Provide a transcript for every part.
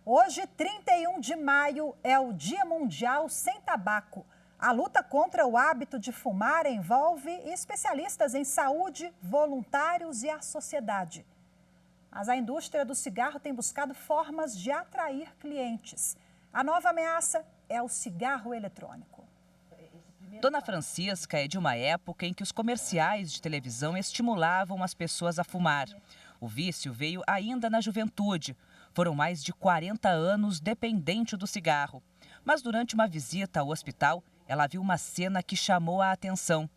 Hoje, 31 de maio, é o Dia Mundial Sem Tabaco. A luta contra o hábito de fumar envolve especialistas em saúde, voluntários e a sociedade. Mas a indústria do cigarro tem buscado formas de atrair clientes. A nova ameaça é o cigarro eletrônico. Dona Francisca é de uma época em que os comerciais de televisão estimulavam as pessoas a fumar. O vício veio ainda na juventude. Foram mais de 40 anos dependente do cigarro. Mas durante uma visita ao hospital, ela viu uma cena que chamou a atenção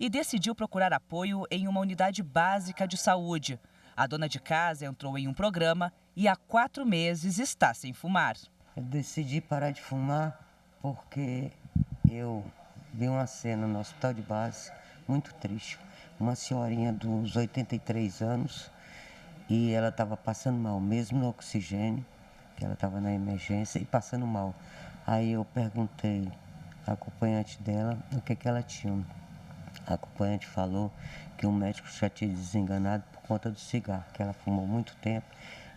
e decidiu procurar apoio em uma unidade básica de saúde. A dona de casa entrou em um programa e há 4 meses está sem fumar. Eu decidi parar de fumar porque eu vi uma cena no hospital de base muito triste. Uma senhorinha dos 83 anos e ela estava passando mal, mesmo no oxigênio, que ela estava na emergência e passando mal. Aí eu perguntei à acompanhante dela o que ela tinha. A acompanhante falou que o médico já tinha desenganado por conta do cigarro, que ela fumou muito tempo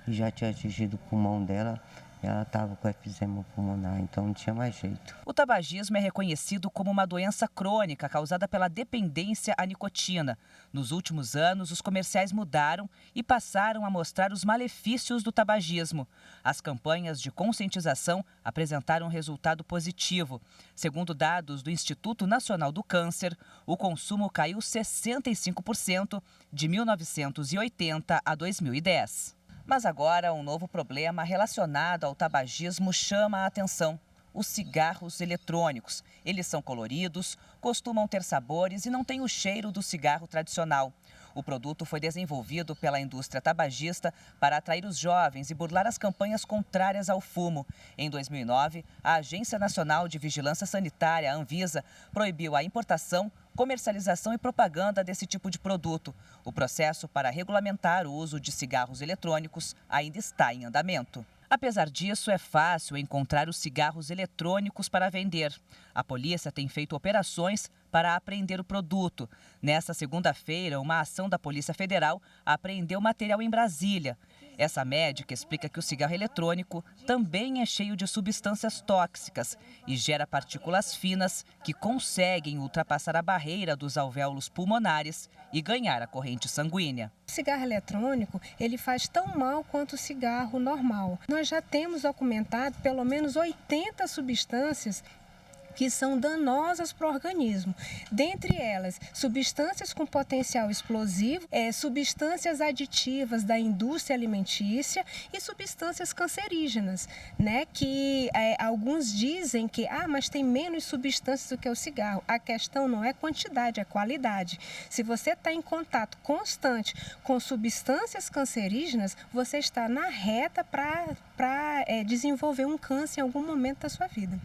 e já tinha atingido o pulmão dela. Ela estava com efizema pulmonar, então não tinha mais jeito. O tabagismo é reconhecido como uma doença crônica causada pela dependência à nicotina. Nos últimos anos, os comerciais mudaram e passaram a mostrar os malefícios do tabagismo. As campanhas de conscientização apresentaram resultado positivo. Segundo dados do Instituto Nacional do Câncer, o consumo caiu 65% de 1980 a 2010. Mas agora um novo problema relacionado ao tabagismo chama a atenção: os cigarros eletrônicos. Eles são coloridos, costumam ter sabores e não têm o cheiro do cigarro tradicional. O produto foi desenvolvido pela indústria tabagista para atrair os jovens e burlar as campanhas contrárias ao fumo. Em 2009, a Agência Nacional de Vigilância Sanitária, a Anvisa, proibiu a importação, comercialização e propaganda desse tipo de produto. O processo para regulamentar o uso de cigarros eletrônicos ainda está em andamento. Apesar disso, é fácil encontrar os cigarros eletrônicos para vender. A polícia tem feito operações para apreender o produto. Nesta segunda-feira, uma ação da Polícia Federal apreendeu material em Brasília. Essa médica explica que o cigarro eletrônico também é cheio de substâncias tóxicas e gera partículas finas que conseguem ultrapassar a barreira dos alvéolos pulmonares e ganhar a corrente sanguínea. O cigarro eletrônico, ele faz tão mal quanto o cigarro normal. Nós já temos documentado pelo menos 80 substâncias que são danosas para o organismo. Dentre elas, substâncias com potencial explosivo, substâncias aditivas da indústria alimentícia e substâncias cancerígenas, né? Que alguns dizem que, mas tem menos substâncias do que o cigarro. A questão não é quantidade, é qualidade. Se você está em contato constante com substâncias cancerígenas, você está na reta para desenvolver um câncer em algum momento da sua vida.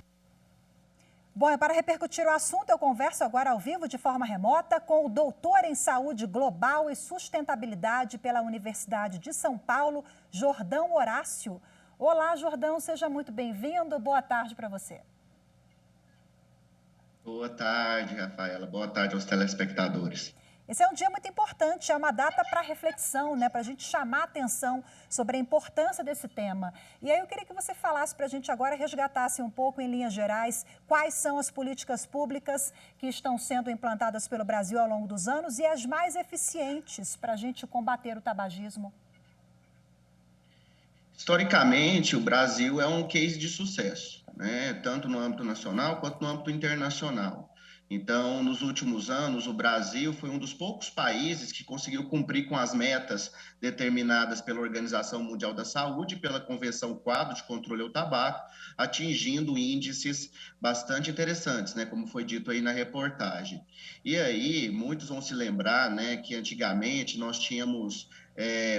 Bom, e para repercutir o assunto, eu converso agora ao vivo, de forma remota, com o doutor em saúde global e sustentabilidade pela Universidade de São Paulo, Jordão Horácio. Olá, Jordão, seja muito bem-vindo. Boa tarde para você. Boa tarde, Rafaela. Boa tarde aos telespectadores. Esse é um dia muito importante, é uma data para reflexão, né? Para a gente chamar a atenção sobre a importância desse tema. E aí eu queria que você falasse para a gente agora, resgatasse um pouco em linhas gerais, quais são as políticas públicas que estão sendo implantadas pelo Brasil ao longo dos anos e as mais eficientes para a gente combater o tabagismo. Historicamente, o Brasil é um case de sucesso, né? Tanto no âmbito nacional quanto no âmbito internacional. Então, nos últimos anos, o Brasil foi um dos poucos países que conseguiu cumprir com as metas determinadas pela Organização Mundial da Saúde e pela Convenção Quadro de Controle ao Tabaco, atingindo índices bastante interessantes, né, como foi dito aí na reportagem. E aí, muitos vão se lembrar, né, que antigamente nós tínhamos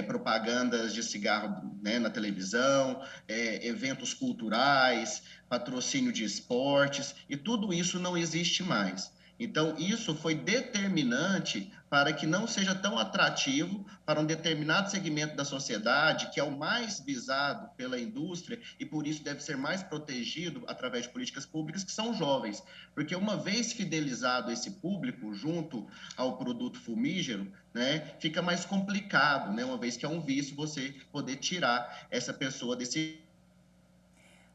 propagandas de cigarro, né, na televisão, eventos culturais, patrocínio de esportes, e tudo isso não existe mais. Então, isso foi determinante para que não seja tão atrativo para um determinado segmento da sociedade, que é o mais visado pela indústria e por isso deve ser mais protegido através de políticas públicas, que são jovens. Porque uma vez fidelizado esse público junto ao produto fumígero, né, fica mais complicado, né, uma vez que é um vício, você poder tirar essa pessoa desse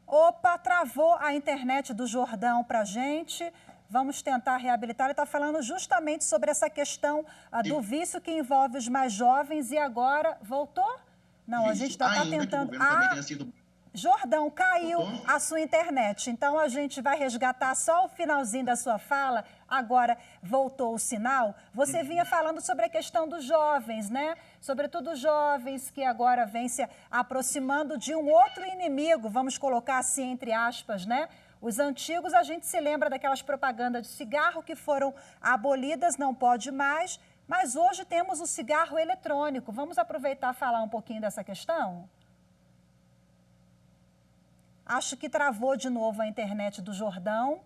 Opa, travou a internet do Jordão para a gente. Vamos tentar reabilitar. Ele está falando justamente sobre essa questão do vício que envolve os mais jovens e agora voltou? Não, a gente está tentando. Jordão, caiu a sua internet, então a gente vai resgatar só o finalzinho da sua fala. Agora voltou o sinal. Você vinha falando sobre a questão dos jovens, né? Sobretudo os jovens que agora vêm se aproximando de um outro inimigo, vamos colocar assim entre aspas, né? Os antigos, a gente se lembra daquelas propagandas de cigarro que foram abolidas, não pode mais, mas hoje temos o cigarro eletrônico. Vamos aproveitar e falar um pouquinho dessa questão? Acho que travou de novo a internet do Jordão,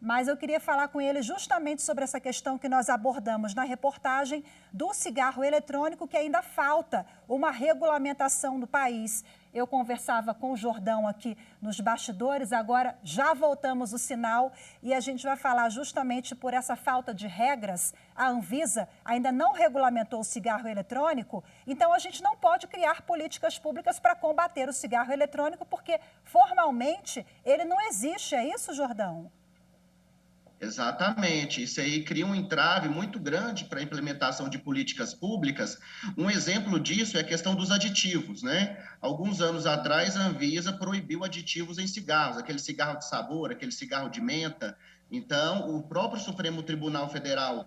mas eu queria falar com ele justamente sobre essa questão que nós abordamos na reportagem do cigarro eletrônico, que ainda falta uma regulamentação no país. Eu conversava com o Jordão aqui nos bastidores, agora já voltamos o sinal e a gente vai falar justamente por essa falta de regras. A Anvisa ainda não regulamentou o cigarro eletrônico, então a gente não pode criar políticas públicas para combater o cigarro eletrônico, porque formalmente ele não existe. É isso, Jordão? Exatamente, isso aí cria um entrave muito grande para a implementação de políticas públicas. Um exemplo disso é a questão dos aditivos, né? Alguns anos atrás, a Anvisa proibiu aditivos em cigarros, aquele cigarro de sabor, aquele cigarro de menta. Então, o próprio Supremo Tribunal Federal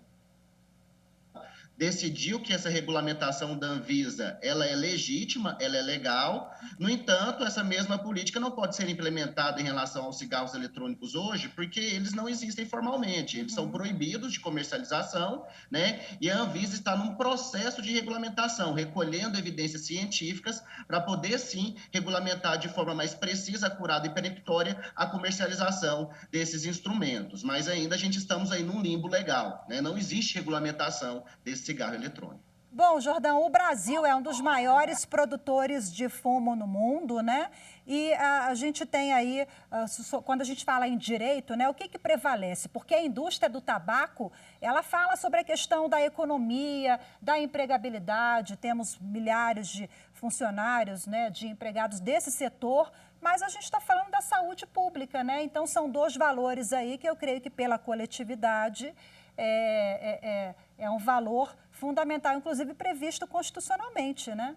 decidiu que essa regulamentação da Anvisa, ela é legítima, ela é legal. No entanto, essa mesma política não pode ser implementada em relação aos cigarros eletrônicos hoje, porque eles não existem formalmente, eles são proibidos de comercialização, né? E a Anvisa está num processo de regulamentação, recolhendo evidências científicas para poder, sim, regulamentar de forma mais precisa, acurada e peremptória a comercialização desses instrumentos. Mas ainda a gente estamos aí num limbo legal, né? Não existe regulamentação desse cigarro eletrônico. Bom, Jordão, o Brasil é um dos maiores produtores de fumo no mundo, né? E a gente tem aí, quando a gente fala em direito, né, o que prevalece? Porque a indústria do tabaco, ela fala sobre a questão da economia, da empregabilidade, temos milhares de funcionários, né, de empregados desse setor, mas a gente está falando da saúde pública, né? Então, são dois valores aí que eu creio que pela coletividade é um valor fundamental, inclusive previsto constitucionalmente, né?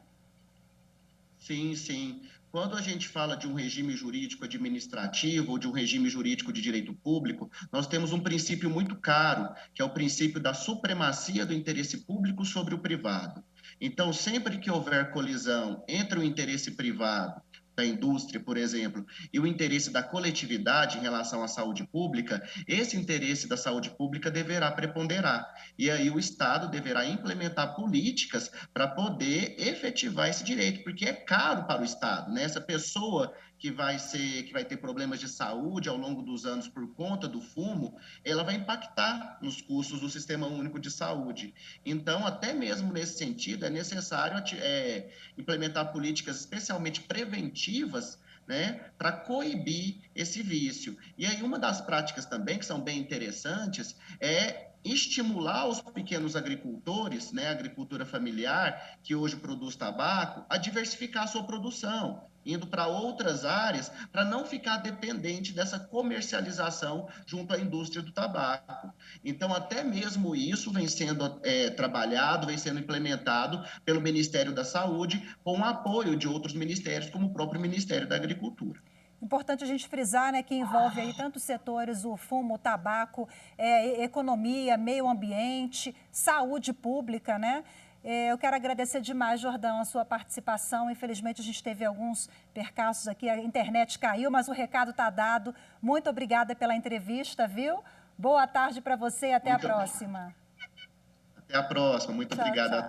Sim, sim. Quando a gente fala de um regime jurídico administrativo ou de um regime jurídico de direito público, nós temos um princípio muito caro, que é o princípio da supremacia do interesse público sobre o privado. Então, sempre que houver colisão entre o interesse privado da indústria, por exemplo, e o interesse da coletividade em relação à saúde pública, esse interesse da saúde pública deverá preponderar. E aí o Estado deverá implementar políticas para poder efetivar esse direito, porque é caro para o Estado, né? Essa pessoa que vai ter problemas de saúde ao longo dos anos por conta do fumo, ela vai impactar nos custos do Sistema Único de Saúde. Então, até mesmo nesse sentido, é necessário implementar políticas especialmente preventivas, né, para coibir esse vício. E aí uma das práticas também que são bem interessantes é estimular os pequenos agricultores, né, a agricultura familiar, que hoje produz tabaco, a diversificar a sua produção, indo para outras áreas, para não ficar dependente dessa comercialização junto à indústria do tabaco. Então, até mesmo isso vem sendo trabalhado, vem sendo implementado pelo Ministério da Saúde, com o apoio de outros ministérios, como o próprio Ministério da Agricultura. Importante a gente frisar, né, que envolve aí tantos setores, o fumo, o tabaco, economia, meio ambiente, saúde pública, né? Eu quero agradecer demais, Jordão, a sua participação. Infelizmente, a gente teve alguns percalços aqui, a internet caiu, mas o recado está dado. Muito obrigada pela entrevista, viu? Boa tarde para você e até a próxima. Até a próxima. Muito obrigada a todos.